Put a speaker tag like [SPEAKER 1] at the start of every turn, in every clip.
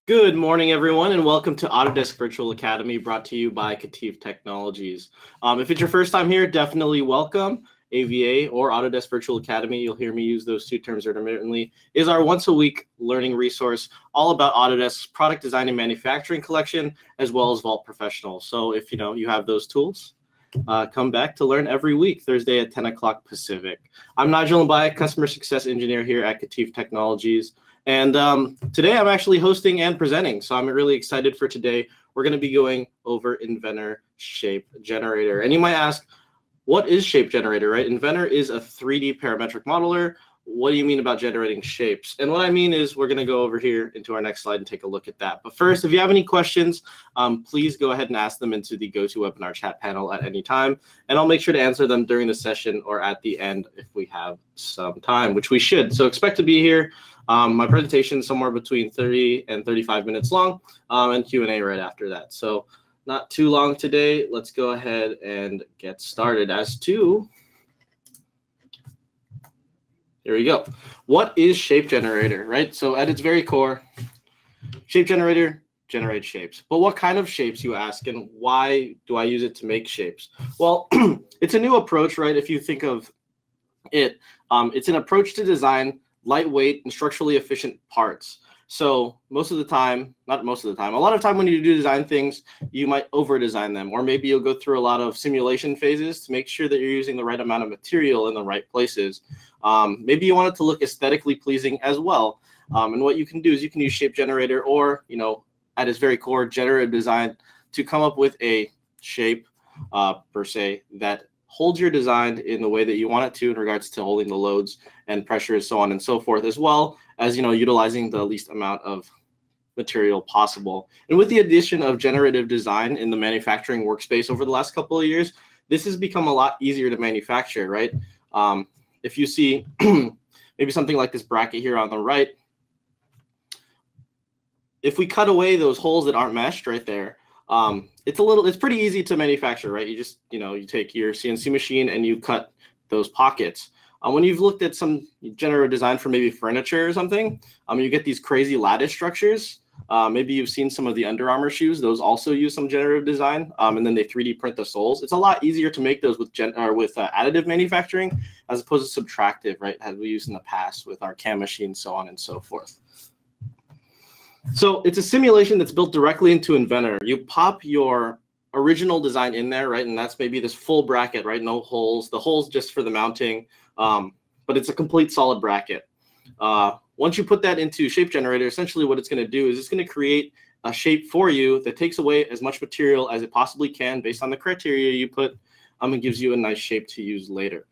[SPEAKER 1] Good morning, everyone, and welcome to Autodesk Virtual Academy, brought to you by KETIV Technologies. If it's your first time here, definitely welcome. AVA or Autodesk Virtual Academy, you'll hear me use those two terms intermittently, is our once-a-week learning resource all about Autodesk's product design and manufacturing collection, as well as Vault Professional. So if you have those tools, come back to learn every week, Thursday at 10 o'clock Pacific. I'm Nigel Ambayec, Customer Success Engineer here at KETIV Technologies. And today I'm actually hosting and presenting, so I'm really excited for today. We're going to be going over Inventor Shape Generator. And you might ask, what is Shape Generator, right? Inventor is a 3D parametric modeler. What do you mean about generating shapes? And what I mean is we're going to go over here into our next slide and take a look at that. But first, if you have any questions, please go ahead and ask them into the GoToWebinar chat panel at any time. And I'll make sure to answer them during the session or at the end if we have some time, which we should. So expect to be here. My presentation is somewhere between 30 and 35 minutes long, and Q&A right after that. So not too long today. Let's go ahead and get started. Here we go. What is Shape Generator, right? So at its very core, Shape Generator generates shapes. But what kind of shapes, you ask, and why do I use it to make shapes? Well, it's a new approach, right? If you think of it, it's an approach to design lightweight and structurally efficient parts. So a lot of time when you do design things, you might over-design them, or maybe you'll go through a lot of simulation phases to make sure that you're using the right amount of material in the right places. Maybe you want it to look aesthetically pleasing as well. And what you can do is you can use Shape Generator or, at its very core, generative design to come up with a shape per se that holds your design in the way that you want it to in regards to holding the loads and pressures, so on and so forth, as well as, utilizing the least amount of material possible. And with the addition of generative design in the manufacturing workspace over the last couple of years, this has become a lot easier to manufacture, right? If you see maybe something like this bracket here on the right, if we cut away those holes that aren't meshed right there, it's pretty easy to manufacture, right? You just, you take your CNC machine and you cut those pockets. When you've looked at some generative design for maybe furniture or something, you get these crazy lattice structures. Maybe you've seen some of the Under Armour shoes. Those also use some generative design, and then they 3D print the soles. It's a lot easier to make those with additive manufacturing as opposed to subtractive, right, as we used in the past with our CAM machines, so on and so forth. So it's a simulation that's built directly into Inventor. You pop your original design in there, right? And that's maybe this full bracket, right? No holes. The holes just for the mounting, but it's a complete solid bracket. Once you put that into Shape Generator, essentially what it's going to do is it's going to create a shape for you that takes away as much material as it possibly can based on the criteria you put, and gives you a nice shape to use later.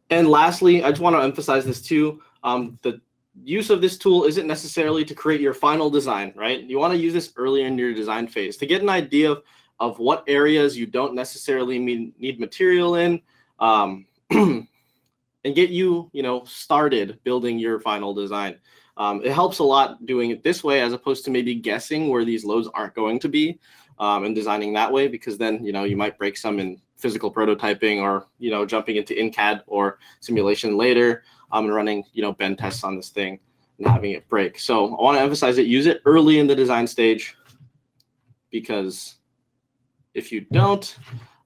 [SPEAKER 1] And lastly, I just want to emphasize this too. The use of this tool isn't necessarily to create your final design, right? You want to use this earlier in your design phase to get an idea of what areas you don't necessarily need material in, and get you, started building your final design. It helps a lot doing it this way as opposed to maybe guessing where these loads aren't going to be, and designing that way, because then, you might break some in physical prototyping or, jumping into InCAD or simulation later, and running, bend tests on this thing and having it break. So I want to emphasize it, use it early in the design stage, because if you don't,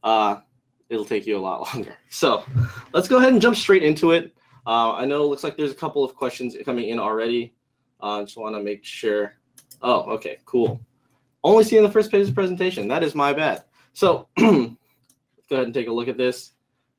[SPEAKER 1] it'll take you a lot longer. So let's go ahead and jump straight into it. I know it looks like there's a couple of questions coming in already. Just want to make sure. Oh, okay, cool. Only seeing the first page of the presentation. That is my bad. So let's go ahead and take a look at this.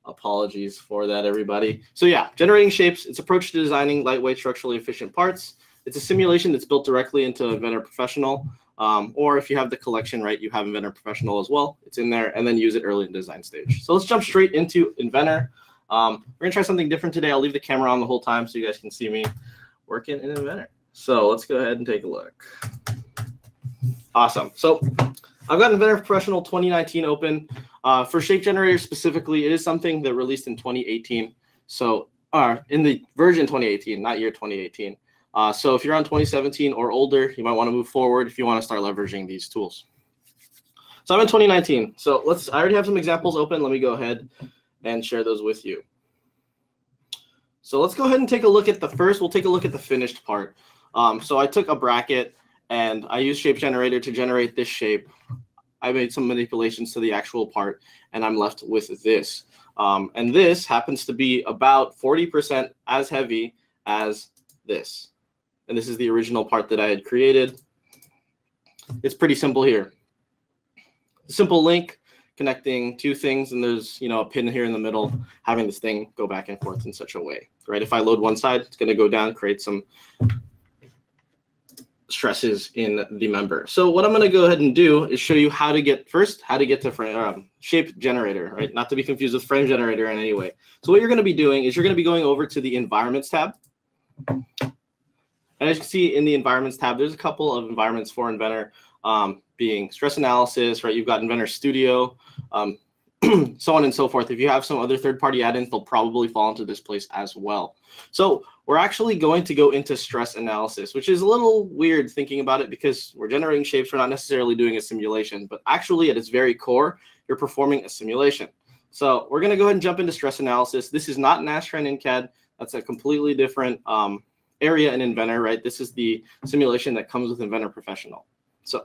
[SPEAKER 1] Apologies for that, everybody. So yeah, generating shapes, its approach to designing lightweight, structurally efficient parts. It's a simulation that's built directly into Inventor Professional. Or if you have the collection, right, you have Inventor Professional as well. It's in there, and then use it early in the design stage. So let's jump straight into Inventor. We're going to try something different today. I'll leave the camera on the whole time so you guys can see me working in Inventor. So let's go ahead and take a look. Awesome. So I've got Inventor Professional 2019 open. For Shape Generator specifically, it is something that released in 2018. So in the version 2018, not year 2018. So if you're on 2017 or older, you might want to move forward if you want to start leveraging these tools. So I'm in 2019. So I already have some examples open. Let me go ahead and share those with you. So let's go ahead and take a look at we'll take a look at the finished part. So I took a bracket and I used Shape Generator to generate this shape. I made some manipulations to the actual part, and I'm left with this. And this happens to be about 40% as heavy as this. And this is the original part that I had created. It's pretty simple here. Simple link connecting two things, and there's a pin here in the middle, having this thing go back and forth in such a way, right? If I load one side, it's going to go down, create some stresses in the member. So what I'm going to go ahead and do is show you how to get to Shape Generator, right? Not to be confused with Frame Generator in any way. So what you're going to be doing is you're going to be going over to the Environments tab. And as you can see in the Environments tab, there's a couple of environments for Inventor, being stress analysis, right? You've got Inventor Studio, so on and so forth. If you have some other third-party add-ins, they'll probably fall into this place as well. So we're actually going to go into stress analysis, which is a little weird thinking about it because we're generating shapes. We're not necessarily doing a simulation, but actually at its very core, you're performing a simulation. So we're going to go ahead and jump into stress analysis. This is not Nastran in CAD. That's a completely different area in Inventor, right? This is the simulation that comes with Inventor Professional. So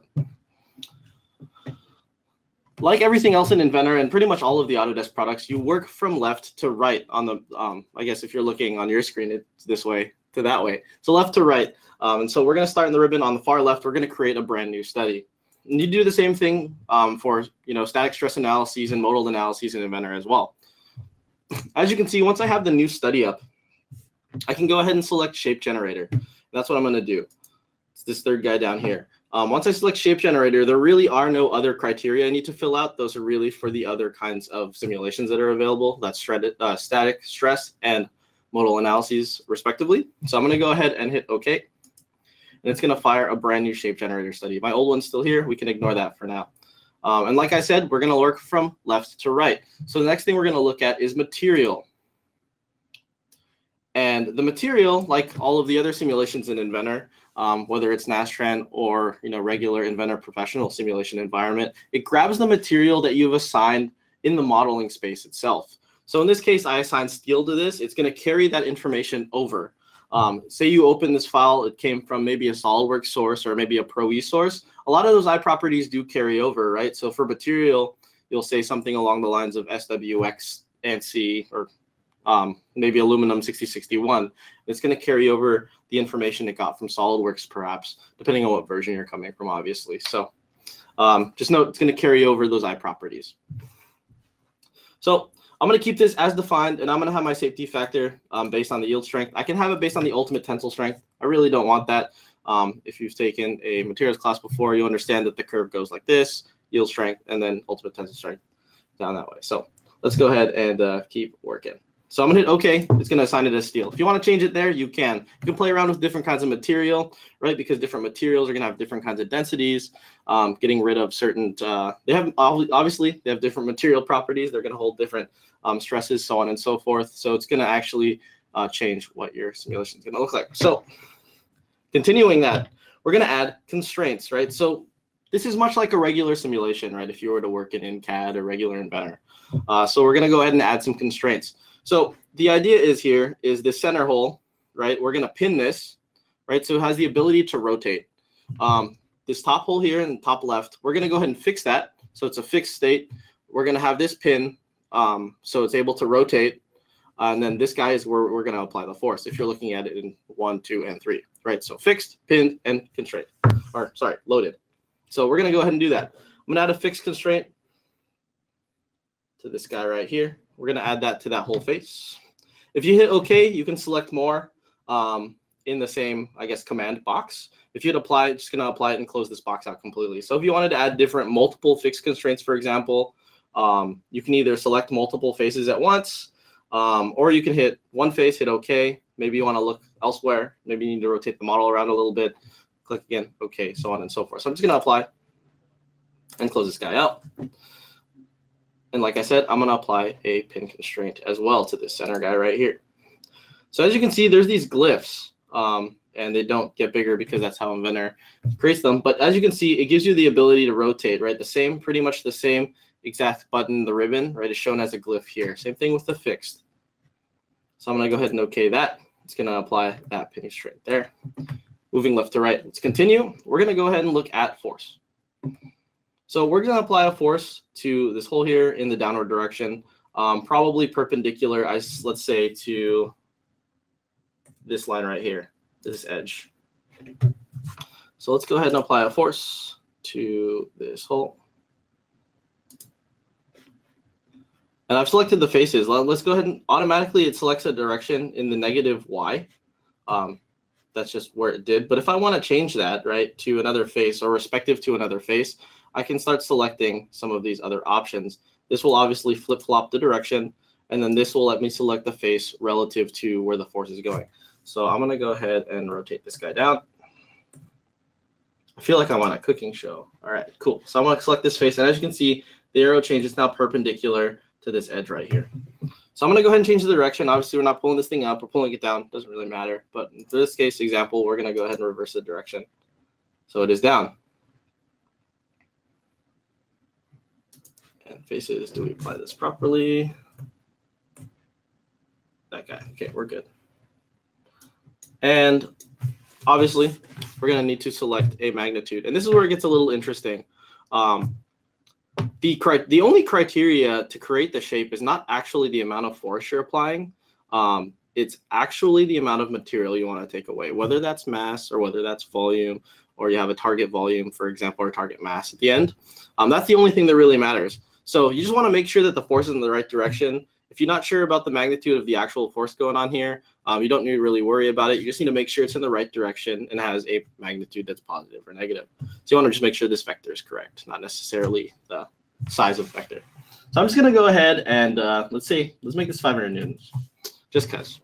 [SPEAKER 1] like everything else in Inventor and pretty much all of the Autodesk products, you work from left to right on the, I guess if you're looking on your screen, it's this way to that way. So left to right. And so we're going to start in the ribbon on the far left. We're going to create a brand new study. And you do the same thing for, static stress analyses and modal analyses in Inventor as well. As you can see, once I have the new study up, I can go ahead and select Shape Generator. And that's what I'm going to do. It's this third guy down here. Once I select Shape Generator, there really are no other criteria I need to fill out. Those are really for the other kinds of simulations that are available. That's static, stress, and modal analyses, respectively. So I'm going to go ahead and hit OK. And it's going to fire a brand new Shape Generator study. My old one's still here. We can ignore that for now. And like I said, we're going to work from left to right. So the next thing we're going to look at is material. And the material, like all of the other simulations in Inventor, whether it's Nastran or regular Inventor Professional simulation environment, it grabs the material that you've assigned in the modeling space itself. So in this case, I assigned steel to this. It's going to carry that information over. Say you open this file, it came from maybe a SolidWorks source or maybe a Pro-E source. A lot of those iProperties do carry over, right? So for material, you'll say something along the lines of SWX ANSI or maybe aluminum 6061. It's going to carry over the information it got from SolidWorks, perhaps, depending on what version you're coming from, obviously. So just note it's going to carry over those iProperties. So I'm going to keep this as defined, and I'm going to have my safety factor based on the yield strength. I can have it based on the ultimate tensile strength. I really don't want that. If you've taken a materials class before, you understand that the curve goes like this, yield strength, and then ultimate tensile strength down that way. So let's go ahead and keep working. So I'm going to hit OK. It's going to assign it as steel. If you want to change it there, you can. You can play around with different kinds of material, right? Because different materials are going to have different kinds of densities. Getting rid of certain, obviously, they have different material properties. They're going to hold different stresses, so on and so forth. So it's going to actually change what your simulation is going to look like. So continuing that, we're going to add constraints, right? So this is much like a regular simulation, right? If you were to work in CAD or regular Inventor. So we're going to go ahead and add some constraints. So the idea is this center hole, right? We're going to pin this, right? So it has the ability to rotate. This top hole here in the top left, we're going to go ahead and fix that. So it's a fixed state. We're going to have this pin so it's able to rotate. And then this guy is where we're going to apply the force if you're looking at it in 1, 2, and 3, right? So fixed, pinned, and constraint. Or sorry, loaded. So we're going to go ahead and do that. I'm going to add a fixed constraint to this guy right here. We're going to add that to that whole face. If you hit OK, you can select more in the same, I guess, command box. If you hit apply, it's just going to apply it and close this box out completely. So if you wanted to add multiple fixed constraints, for example, you can either select multiple faces at once, or you can hit one face, hit OK. Maybe you want to look elsewhere. Maybe you need to rotate the model around a little bit. Click again, OK, so on and so forth. So I'm just going to apply and close this guy out. And like I said, I'm going to apply a pin constraint as well to this center guy right here. So as you can see, there's these glyphs, and they don't get bigger because that's how Inventor creates them. But as you can see, it gives you the ability to rotate, right? Pretty much the same exact button, the ribbon, right, is shown as a glyph here. Same thing with the fixed. So I'm going to go ahead and OK that. It's going to apply that pin constraint there. moving left to right. Let's continue. We're going to go ahead and look at force. So we're going to apply a force to this hole here in the downward direction, probably perpendicular, let's say, to this line right here, this edge. So let's go ahead and apply a force to this hole. And I've selected the faces. Let's go ahead and automatically it selects a direction in the negative y. That's just where it did. But if I want to change that, right, to another face or respective to another face, I can start selecting some of these other options. This will obviously flip-flop the direction, and then this will let me select the face relative to where the force is going. So I'm going to go ahead and rotate this guy down. I feel like I'm on a cooking show. All right, cool. So I'm going to select this face, and as you can see, the arrow changes now perpendicular to this edge right here. So I'm going to go ahead and change the direction. Obviously, we're not pulling this thing up. We're pulling it down. Doesn't really matter. But in this case example, we're going to go ahead and reverse the direction. So it is down. And faces, do we apply this properly? That guy. Okay, we're good. And obviously, we're going to need to select a magnitude. And this is where it gets a little interesting. The only criteria to create the shape is not actually the amount of force you're applying. It's actually the amount of material you want to take away, whether that's mass or whether that's volume, or you have a target volume, for example, or target mass at the end. That's the only thing that really matters. So you just want to make sure that the force is in the right direction. If you're not sure about the magnitude of the actual force going on here, you don't need to really worry about it. You just need to make sure it's in the right direction and has a magnitude that's positive or negative. So you want to just make sure this vector is correct, not necessarily the size of the vector. So I'm just going to go ahead and let's make this 500 newtons, just because.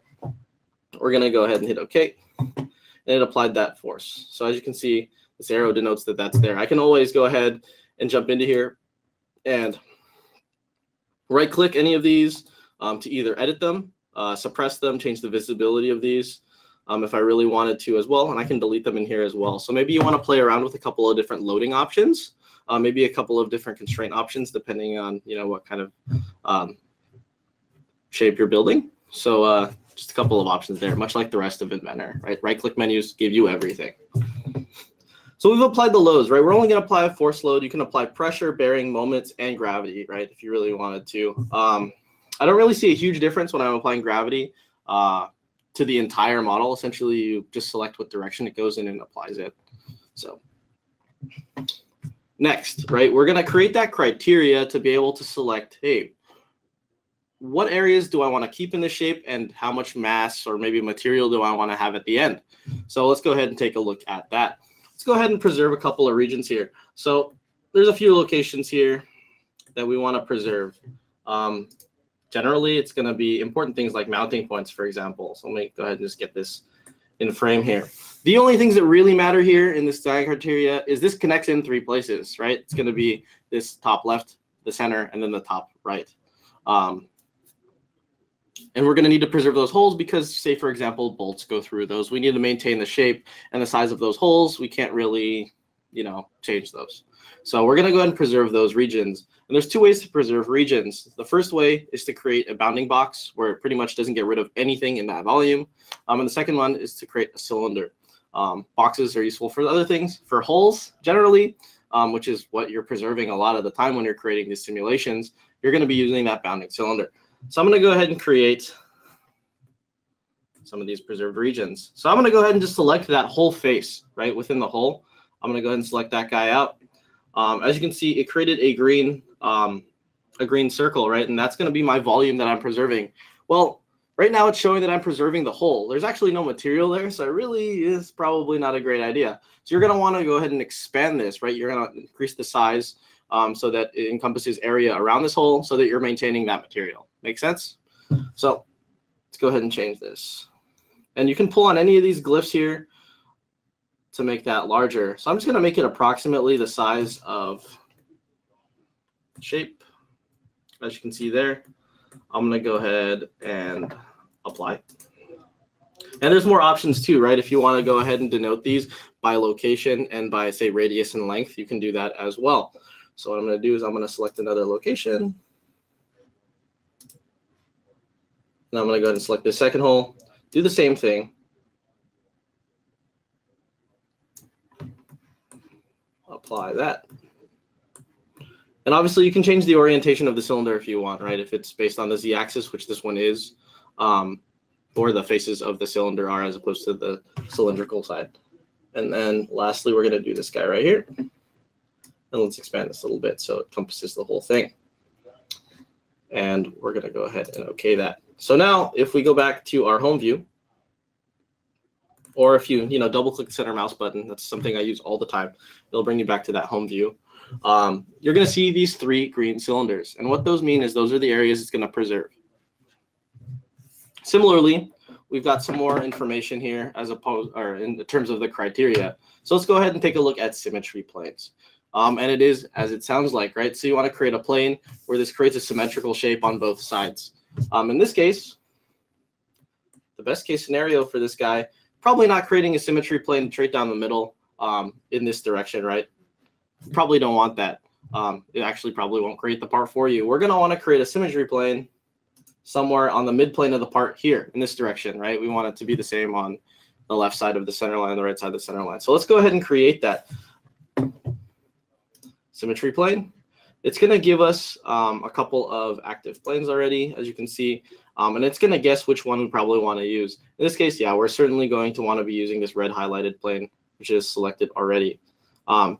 [SPEAKER 1] We're going to go ahead and hit OK, and it applied that force. So as you can see, this arrow denotes that that's there. I can always go ahead and jump into here and right-click any of these to either edit them, suppress them, change the visibility of these if I really wanted to as well, and I can delete them in here as well. So maybe you want to play around with a couple of different loading options, maybe a couple of different constraint options depending on what kind of shape you're building. So just a couple of options there, much like the rest of Inventor, right? Right-click menus give you everything. So we've applied the loads, right? We're only going to apply a force load. You can apply pressure, bearing, moments, and gravity, right, if you really wanted to. I don't really see a huge difference when I'm applying gravity to the entire model. Essentially, you just select what direction it goes in and applies it. So next, right, we're going to create that criteria to be able to select, hey, what areas do I want to keep in the shape and how much mass or maybe material do I want to have at the end? So let's go ahead and take a look at that. Let's go ahead and preserve a couple of regions here. So there's a few locations here that we want to preserve. Generally, it's going to be important things like mounting points, for example. So let me go ahead and just get this in frame here. The only things that really matter here in this design criteria is this connects in 3 places, right? It's going to be this top left, the center, and then the top right. And we're going to need to preserve those holes because, say, for example, bolts go through those. We need to maintain the shape and the size of those holes. We can't really, change those. So we're going to go ahead and preserve those regions. And there's 2 ways to preserve regions. The first way is to create a bounding box where it pretty much doesn't get rid of anything in that volume. And the second one is to create a cylinder. Boxes are useful for other things. For holes, generally, which is what you're preserving a lot of the time when you're creating these simulations, you're going to be using that bounding cylinder. So I'm going to go ahead and create some of these preserved regions. So I'm going to go ahead and just select that whole face, right, within the hole. I'm going to go ahead and select that guy out. As you can see, it created a green circle, right? And that's going to be my volume that I'm preserving. Well, right now it's showing that I'm preserving the hole. There's actually no material there, so it really is probably not a great idea. So you're going to want to go ahead and expand this, right? You're going to increase the size so that it encompasses area around this hole so that you're maintaining that material. Make sense? So let's go ahead and change this. And you can pull on any of these glyphs here to make that larger. So I'm just going to make it approximately the size of shape. As you can see there, I'm going to go ahead and apply. And there's more options too, right? If you want to go ahead and denote these by location and by, say, radius and length, you can do that as well. So what I'm going to do is I'm going to select another location. And I'm going to go ahead and select the second hole. Do the same thing. apply that. And obviously you can change the orientation of the cylinder if you want, right? If it's based on the Z-axis, which this one is, or the faces of the cylinder are as opposed to the cylindrical side. And then lastly, we're going to do this guy right here. And let's expand this a little bit so it encompasses the whole thing. And we're going to go ahead and OK that. So now if we go back to our home view, or if you double click the center mouse button, that's something I use all the time. It'll bring you back to that home view. You're going to see these 3 green cylinders. And what those mean is those are the areas it's going to preserve. Similarly, we've got some more information here in terms of the criteria. So let's go ahead and take a look at symmetry planes. And it is as it sounds like, right? So you want to create a plane where this creates a symmetrical shape on both sides. In this case, the best case scenario for this guy, probably not creating a symmetry plane straight down the middle in this direction, right? You probably don't want that. It actually probably won't create the part for you. We're going to want to create a symmetry plane somewhere on the midplane of the part here in this direction, right? We want it to be the same on the left side of the center line, the right side of the center line. So let's go ahead and create that symmetry plane. It's going to give us a couple of active planes already, as you can see, and it's going to guess which one we probably want to use. In this case, yeah, we're certainly going to want to be using this red highlighted plane, which is selected already.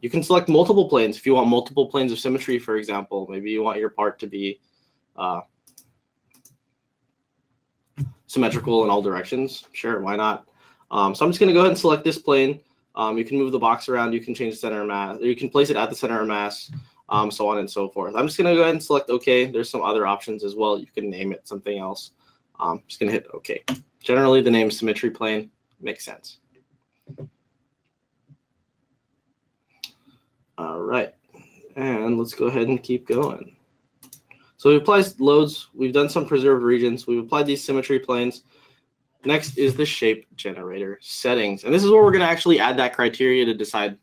[SPEAKER 1] You can select multiple planes if you want multiple planes of symmetry, for example. Maybe you want your part to be symmetrical in all directions. Sure, why not? So I'm just going to go ahead and select this plane. You can move the box around. You can change the center of mass. You can place it at the center of mass, so on and so forth. I'm just going to go ahead and select OK. There's some other options as well. You can name it something else. I'm just going to hit OK. Generally, the name symmetry plane makes sense. All right, and let's go ahead and keep going. So we've applied loads. We've done some preserved regions. We've applied these symmetry planes. Next is the shape generator settings. And this is where we're going to actually add that criteria to decide,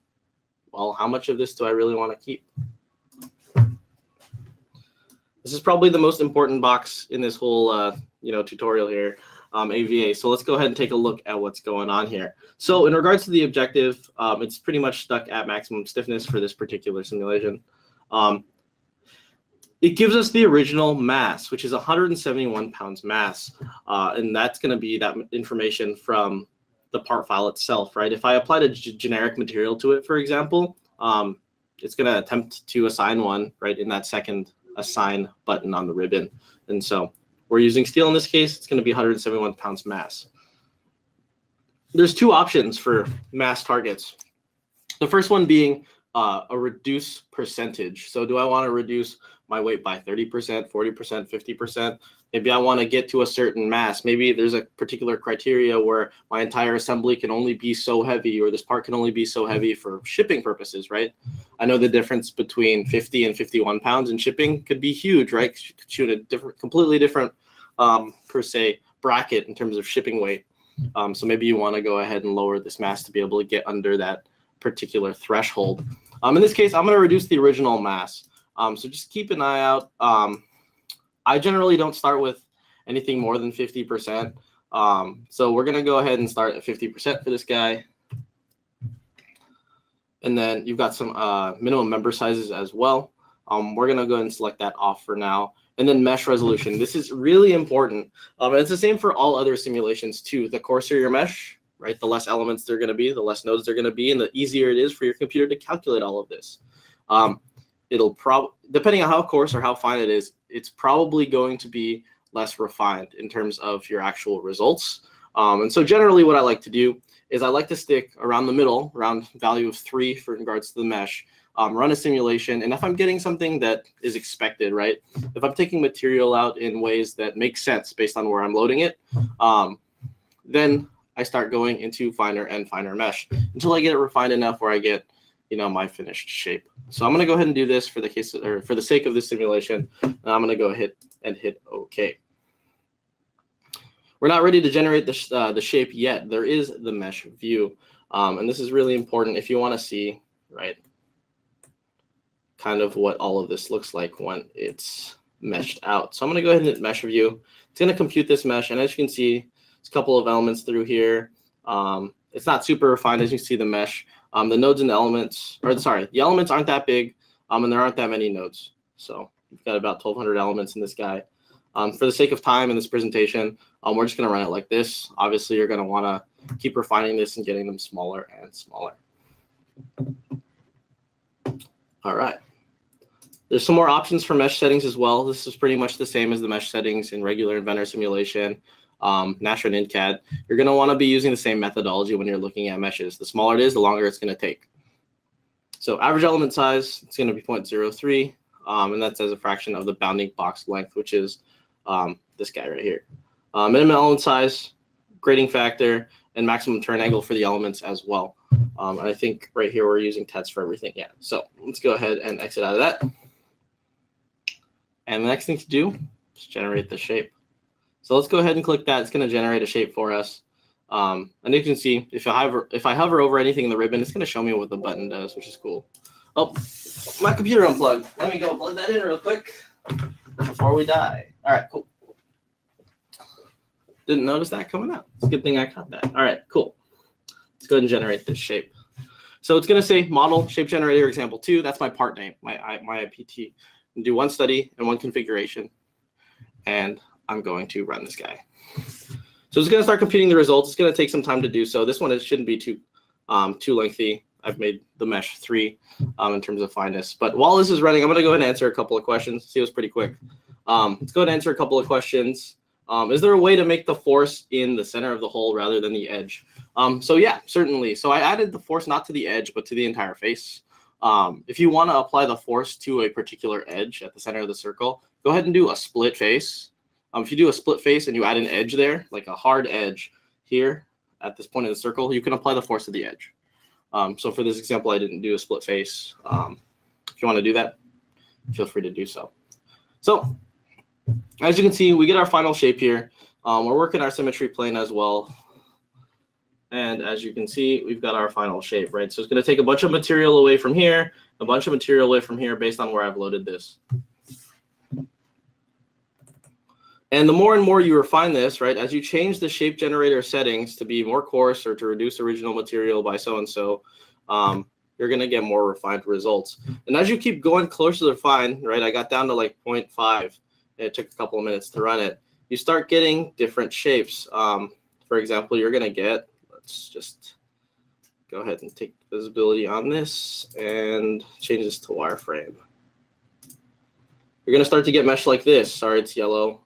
[SPEAKER 1] well, how much of this do I really want to keep? This is probably the most important box in this whole tutorial here, AVA. So let's go ahead and take a look at what's going on here. So in regards to the objective, it's pretty much stuck at maximum stiffness for this particular simulation. It gives us the original mass, which is 171 pounds mass. And that's going to be that information from the part file itself, right? If I applied a generic material to it, for example, it's going to attempt to assign one right in that second assign button on the ribbon. And so we're using steel in this case. It's going to be 171 pounds mass. There's 2 options for mass targets. The first one being a reduce percentage. So do I want to reduce my weight by 30%, 40%, 50%? Maybe I want to get to a certain mass. Maybe there's a particular criteria where my entire assembly can only be so heavy, or this part can only be so heavy for shipping purposes, right? I know the difference between 50 and 51 pounds in shipping could be huge, right? You could shoot a completely different, per se, bracket in terms of shipping weight. So maybe you want to go ahead and lower this mass to be able to get under that particular threshold. In this case, I'm going to reduce the original mass. So just keep an eye out. I generally don't start with anything more than 50%. So we're going to go ahead and start at 50% for this guy. And then you've got some minimum member sizes as well. We're going to go ahead and select that off for now. And then mesh resolution. This is really important. It's the same for all other simulations too. The coarser your mesh, right, the less elements there are going to be, the less nodes there are going to be, and the easier it is for your computer to calculate all of this. It'll probably, depending on how coarse or how fine it is, it's probably going to be less refined in terms of your actual results. And so generally what I like to do is I like to stick around the middle, around value of 3 for regards to the mesh, run a simulation. And if I'm getting something that is expected, right, if I'm taking material out in ways that make sense based on where I'm loading it, then I start going into finer and finer mesh until I get it refined enough where I get my finished shape. So I'm going to go ahead and do this for the case, or for the sake of this simulation. And I'm going to go ahead and hit OK. We're not ready to generate the shape yet. There is the mesh view, and this is really important if you want to see, right, kind of what all of this looks like when it's meshed out. So I'm going to go ahead and hit mesh view. It's going to compute this mesh, and as you can see, there's a couple of elements through here. It's not super refined, as you can see the mesh. The nodes and the elements, or sorry, the elements aren't that big, and there aren't that many nodes. So we've got about 1,200 elements in this guy. For the sake of time in this presentation, we're just going to run it like this. Obviously, you're going to want to keep refining this and getting them smaller and smaller. All right. There's some more options for mesh settings as well. This is pretty much the same as the mesh settings in regular Inventor simulation, Nastran and InCAD. You're going to want to be using the same methodology when you're looking at meshes. The smaller it is, the longer it's going to take. So average element size, it's going to be 0.03, and that's as a fraction of the bounding box length, which is this guy right here. Minimum element size, grading factor, and maximum turn angle for the elements as well. And I think right here we're using TETs for everything. Yeah. So let's go ahead and exit out of that. And the next thing to do is generate the shape. So let's go ahead and click that. It's going to generate a shape for us. And you can see if I hover over anything in the ribbon, it's going to show me what the button does, which is cool. Oh, my computer unplugged. Let me go plug that in real quick before we die. All right, cool. Didn't notice that coming out. It's a good thing I caught that. All right, cool. Let's go ahead and generate this shape. So it's going to say model shape generator example 2. That's my part name, my IPT. And do one study and one configuration. And I'm going to run this guy. So it's going to start computing the results. It's going to take some time to do so. This one, it shouldn't be too lengthy. I've made the mesh 3 in terms of fineness. But while this is running, I'm going to go ahead and answer a couple of questions. See, it was pretty quick. Let's go ahead and answer a couple of questions. Is there a way to make the force in the center of the hole rather than the edge? So yeah, certainly. So I added the force not to the edge, but to the entire face. If you want to apply the force to a particular edge at the center of the circle, go ahead and do a split face. If you do a split face and you add an edge there, like a hard edge here at this point in the circle, you can apply the force to the edge. So for this example, I didn't do a split face. If you want to do that, feel free to do so. So as you can see, we get our final shape here. We're working our symmetry plane as well. And as you can see, we've got our final shape, right? So it's going to take a bunch of material away from here, a bunch of material away from here based on where I've loaded this. And the more and more you refine this, right, as you change the shape generator settings to be more coarse or to reduce original material by so-and-so, you're going to get more refined results. And as you keep going closer to refine, right, I got down to like 0.5. It took a couple of minutes to run it. You start getting different shapes. For example, you're going to get, let's just go ahead and take visibility on this and change this to wireframe. You're going to start to get mesh like this. Sorry, it's yellow.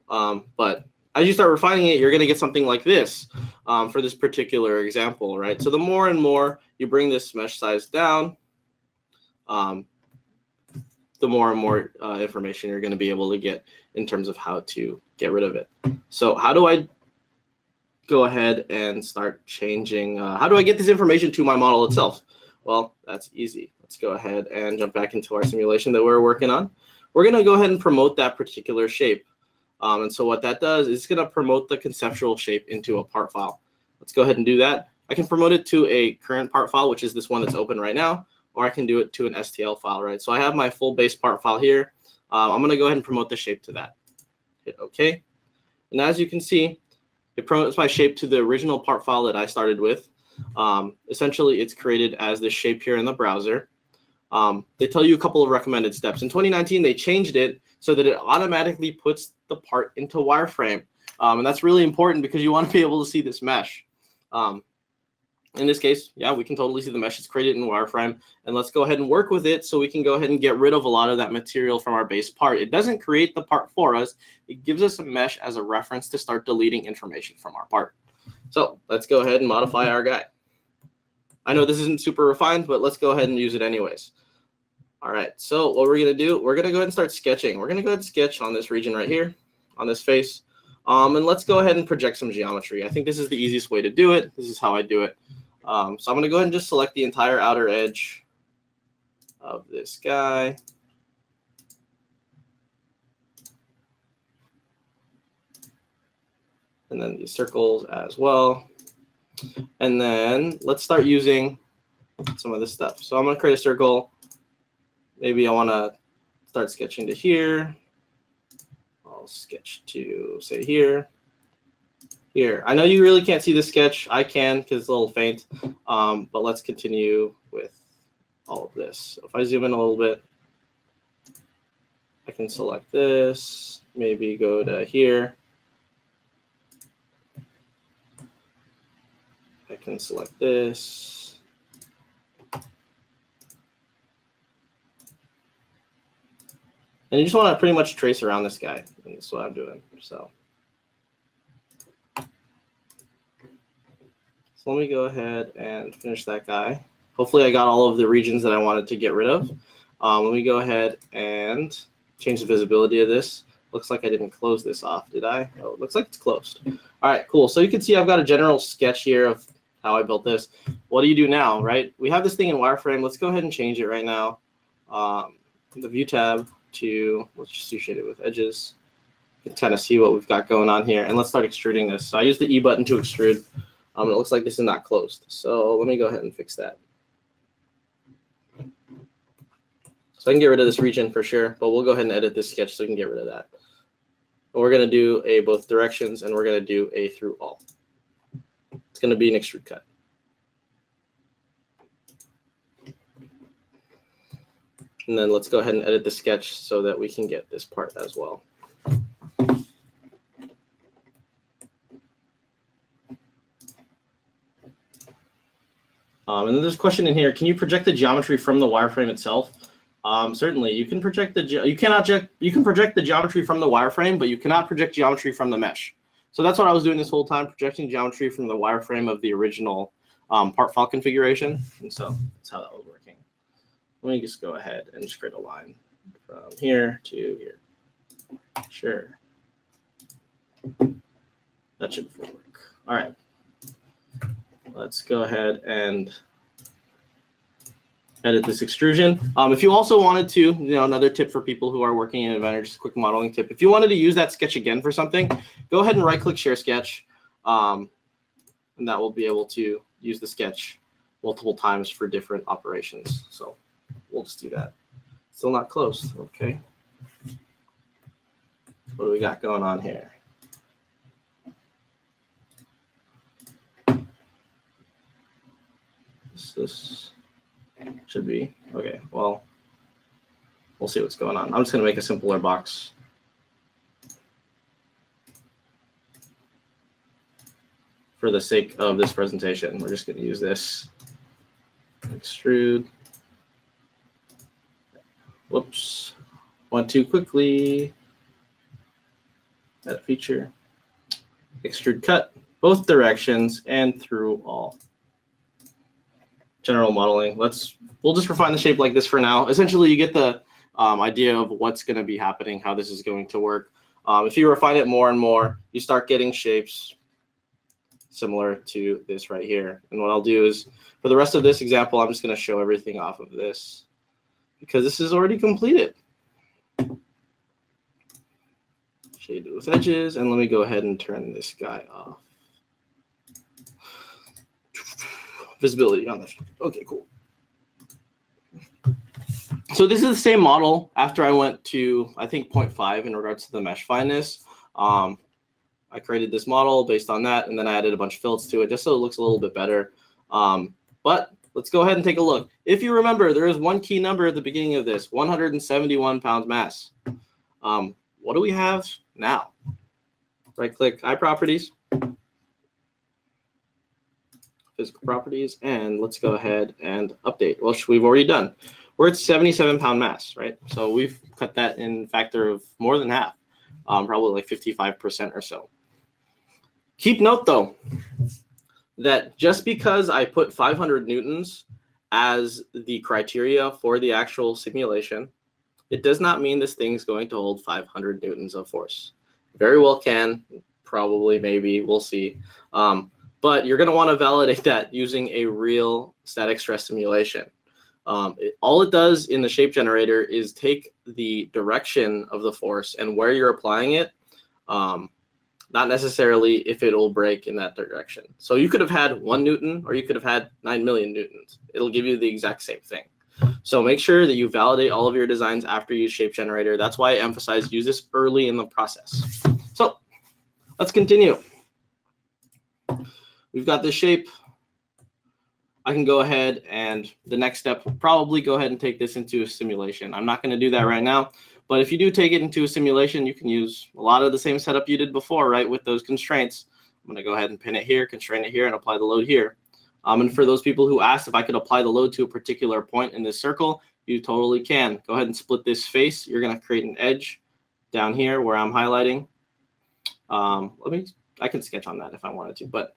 [SPEAKER 1] But as you start refining it, you're going to get something like this for this particular example, right? So the more and more you bring this mesh size down, the more and more information you're going to be able to get in terms of how to get rid of it. So how do I go ahead and start changing? How do I get this information to my model itself? Well, that's easy. Let's go ahead and jump back into our simulation that we're working on. We're going to go ahead and promote that particular shape. And so what that does is it's going to promote the conceptual shape into a part file. Let's go ahead and do that. I can promote it to a current part file, which is this one that's open right now, or I can do it to an STL file, right? So I have my full base part file here. I'm going to go ahead and promote the shape to that. Hit OK. And as you can see, it promotes my shape to the original part file that I started with. Essentially, it's created as this shape here in the browser. They tell you a couple of recommended steps. In 2019, they changed it so that it automatically puts the part into wireframe. And that's really important because you want to be able to see this mesh. In this case, yeah, we can totally see the mesh is created in wireframe. And let's go ahead and work with it so we can go ahead and get rid of a lot of that material from our base part. It doesn't create the part for us. It gives us a mesh as a reference to start deleting information from our part. So let's go ahead and modify our guy. I know this isn't super refined, but let's go ahead and use it anyways. All right, so what we're going to do, we're going to go ahead and start sketching. We're going to go ahead and sketch on this region right here, on this face. And let's go ahead and project some geometry. I think this is the easiest way to do it. This is how I do it. So I'm going to go ahead and just select the entire outer edge of this guy. And then these circles as well. And then let's start using some of this stuff. So I'm going to create a circle. Maybe I want to start sketching to here. I'll sketch to, say, here. Here. I know you really can't see the sketch. I can because it's a little faint. But let's continue with all of this. So if I zoom in a little bit, I can select this, maybe go to here. I can select this. And you just want to pretty much trace around this guy. And that's what I'm doing. So let me go ahead and finish that guy. Hopefully I got all of the regions that I wanted to get rid of. Let me go ahead and change the visibility of this. Looks like I didn't close this off, did I? Oh, it looks like it's closed. All right, cool. So you can see I've got a general sketch here of how I built this. What do you do now, right? We have this thing in wireframe. Let's go ahead and change it right now. The view tab to, let's just do shaded with edges. You can kind of see what we've got going on here. And let's start extruding this. So I use the E button to extrude. It looks like this is not closed. So let me go ahead and fix that. So I can get rid of this region for sure, but we'll go ahead and edit this sketch so we can get rid of that. And we're going to do a both directions, and we're going to do a through all. It's going to be an extrude cut. And then let's go ahead and edit the sketch so that we can get this part as well. And then there's a question in here: can you project the geometry from the wireframe itself? Certainly, you can project the you can project the geometry from the wireframe, but you cannot project geometry from the mesh. So that's what I was doing this whole time, projecting geometry from the wireframe of the original part file configuration. And so that's how that was working. Let me just go ahead and just create a line from here to here. Sure, that should work. All right. Let's go ahead and edit this extrusion. If you also wanted to, another tip for people who are working in Inventor, just a quick modeling tip. If you wanted to use that sketch again for something, go ahead and right-click Share Sketch, and that will be able to use the sketch multiple times for different operations. So we'll just do that. Still not closed. Okay. What do we got going on here? This should be okay. Well, we'll see what's going on. I'm just going to make a simpler box. For the sake of this presentation, we're just going to use this. Extrude. Whoops. Went too quickly. That feature. Extrude cut, both directions and through all. General modeling. We'll just refine the shape like this for now. Essentially, you get the idea of what's going to be happening, how this is going to work. If you refine it more and more, you start getting shapes similar to this right here. And what I'll do is, for the rest of this example, I'm just going to show everything off of this because this is already completed. Shaded with edges, and let me go ahead and turn this guy off. Visibility on this. Okay, cool. So this is the same model after I went to, I think, 0.5 in regards to the mesh fineness. I created this model based on that, and then I added a bunch of fillets to it just so it looks a little bit better. But let's go ahead and take a look. If you remember, there is one key number at the beginning of this, 171 pounds mass. What do we have now? Right-click, Eye Properties. Physical properties, and let's go ahead and update. Well, we've already done. We're at 77-pound mass, right? So we've cut that in factor of more than half, probably like 55% or so. Keep note, though, that just because I put 500 newtons as the criteria for the actual simulation, it does not mean this thing's going to hold 500 newtons of force. Very well can, probably, maybe, we'll see. But you're going to want to validate that using a real static stress simulation. All it does in the shape generator is take the direction of the force and where you're applying it, not necessarily if it will break in that direction. So you could have had 1 Newton or you could have had 9 million Newtons. It'll give you the exact same thing. So make sure that you validate all of your designs after you use shape generator. That's why I emphasize use this early in the process. So let's continue. We've got this shape. I can go ahead and the next step will probably go ahead and take this into a simulation. I'm not going to do that right now, but if you do take it into a simulation, you can use a lot of the same setup you did before, right, with those constraints. I'm going to go ahead and pin it here, constrain it here, and apply the load here. And for those people who asked if I could apply the load to a particular point in this circle, you totally can. Go ahead and split this face. You're going to create an edge down here where I'm highlighting. I can sketch on that if I wanted to, but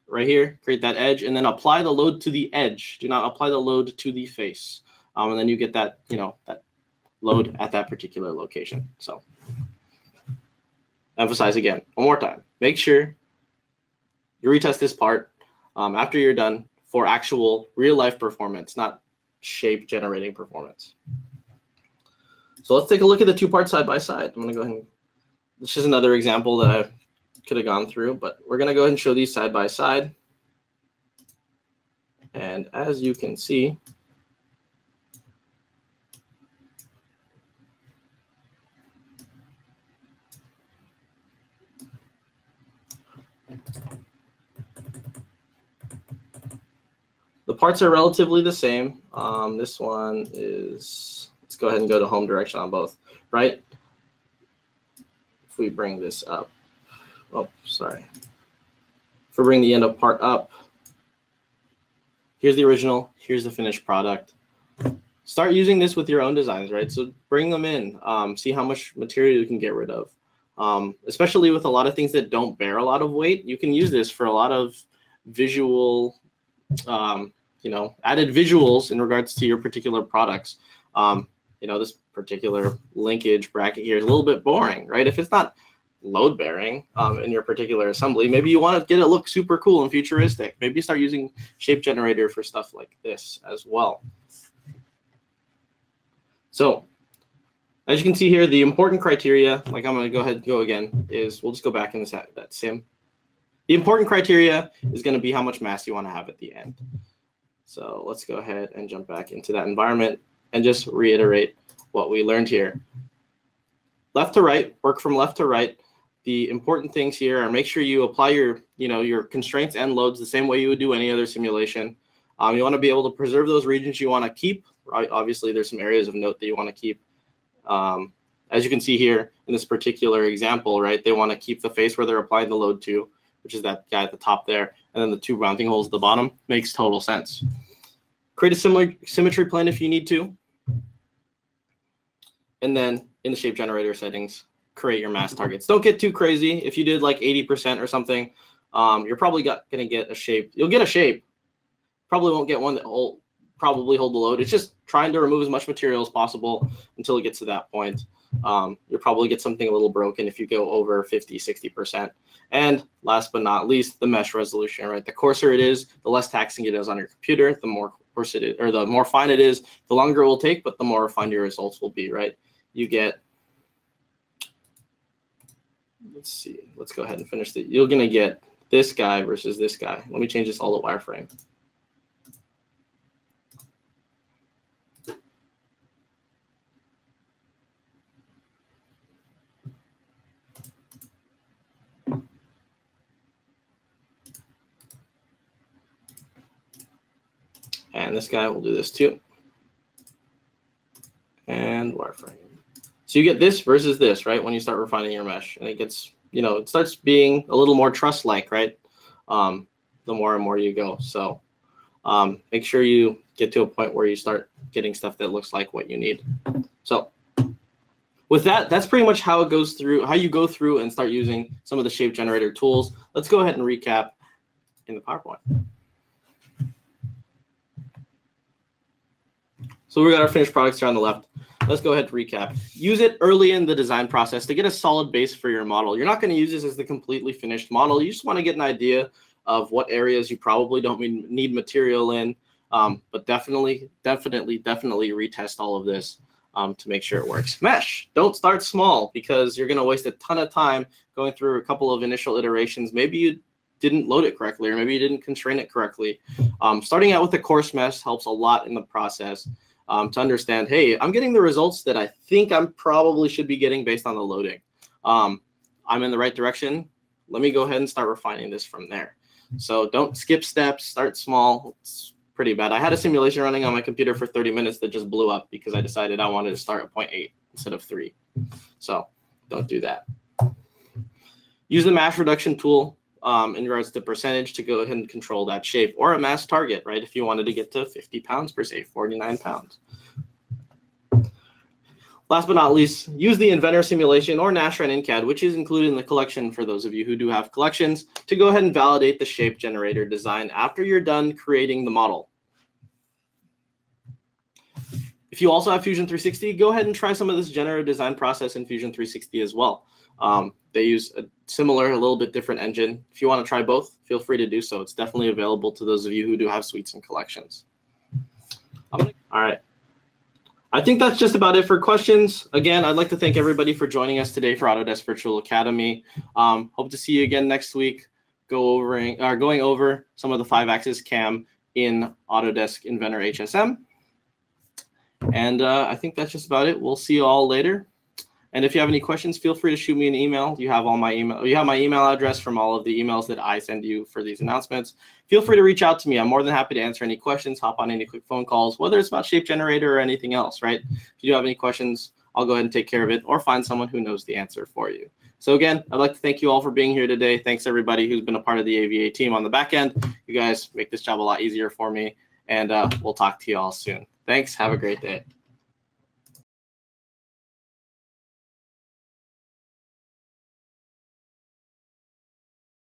[SPEAKER 1] right here, create that edge, and then apply the load to the edge. Do not apply the load to the face. And then you get that, that load at that particular location. So emphasize again, one more time. Make sure you retest this part after you're done for actual real-life performance, not shape generating performance. So let's take a look at the two parts side by side. I'm going to go ahead and, this is another example that I could have gone through, but we're going to go ahead and show these side by side. And as you can see, the parts are relatively the same. This one is, let's go ahead and go to home direction on both, right? If we bring this up, oh, sorry. If we bring the end of part up, here's the original, here's the finished product. Start using this with your own designs, right? So bring them in, see how much material you can get rid of. Especially with a lot of things that don't bear a lot of weight, you can use this for a lot of visual, added visuals in regards to your particular products. This particular linkage bracket here is a little bit boring, right? If it's not load bearing in your particular assembly, maybe you want to get it look super cool and futuristic. Maybe start using Shape Generator for stuff like this as well. So as you can see here, the important criteria, like I'm going to go ahead and go again, is we'll just go back in that sim. The important criteria is going to be how much mass you want to have at the end. So let's go ahead and jump back into that environment and just reiterate what we learned here. Left to right, work from left to right. The important things here are make sure you apply your constraints and loads the same way you would do any other simulation. You want to be able to preserve those regions you want to keep. Right? Obviously, there's some areas of note that you want to keep. As you can see here in this particular example, right, they want to keep the face where they're applying the load to, which is that guy at the top there, and then the two mounting holes at the bottom. Makes total sense. Create a similar symmetry plane if you need to. And then in the shape generator settings, create your mass targets. Don't get too crazy. If you did like 80% or something, you're probably going to get a shape. You'll get a shape. Probably won't get one that will probably hold the load. It's just trying to remove as much material as possible until it gets to that point. You'll probably get something a little broken if you go over 50, 60%. And last but not least, the mesh resolution, right? The coarser it is, the less taxing it is on your computer, the more coarse it is, or the more fine it is, the longer it will take, but the more refined your results will be, right? You get, let's see, let's go ahead and finish it. You're going to get this guy versus this guy. Let me change this all to wireframe. And this guy will do this too. And wireframe. So you get this versus this, right? When you start refining your mesh, and it gets, it starts being a little more trust-like, right? The more and more you go. So make sure you get to a point where you start getting stuff that looks like what you need. So with that, that's pretty much how it goes through, how you go through and start using some of the shape generator tools. Let's go ahead and recap in the PowerPoint. So we got our finished products here on the left. Let's go ahead and recap. Use it early in the design process to get a solid base for your model. You're not going to use this as the completely finished model. You just want to get an idea of what areas you probably don't need material in. But definitely retest all of this to make sure it works. Mesh, don't start small because you're going to waste a ton of time going through a couple of initial iterations. Maybe you didn't load it correctly, or maybe you didn't constrain it correctly. Starting out with a coarse mesh helps a lot in the process. To understand, hey, I'm getting the results that I think I probably should be getting based on the loading. I'm in the right direction. Let me go ahead and start refining this from there. So don't skip steps, start small. It's pretty bad. I had a simulation running on my computer for 30 minutes that just blew up because I decided I wanted to start at 0.8 instead of 3. So don't do that. Use the mass reduction tool in regards to percentage to go ahead and control that shape, or a mass target, right? If you wanted to get to 50 pounds per se, 49 pounds. Last but not least, use the Inventor simulation or Nastran in CAD, which is included in the collection for those of you who do have collections, to go ahead and validate the shape generator design after you're done creating the model. If you also have Fusion 360, go ahead and try some of this generative design process in Fusion 360 as well. They use a similar, a little bit different engine. If you want to try both, feel free to do so. It's definitely available to those of you who do have suites and collections. All right. I think that's just about it for questions. Again, I'd like to thank everybody for joining us today for Autodesk Virtual Academy. Hope to see you again next week, going over some of the 5-axis CAM in Autodesk Inventor HSM. And I think that's just about it. We'll see you all later. And if you have any questions, feel free to shoot me an email. You have all my email. You have my email address from all of the emails that I send you for these announcements. Feel free to reach out to me. I'm more than happy to answer any questions, hop on any quick phone calls, whether it's about Shape Generator or anything else, right? If you do have any questions, I'll go ahead and take care of it or find someone who knows the answer for you. So again, I'd like to thank you all for being here today. Thanks everybody who's been a part of the AVA team on the back end. You guys make this job a lot easier for me, and we'll talk to you all soon. Thanks. Have a great day.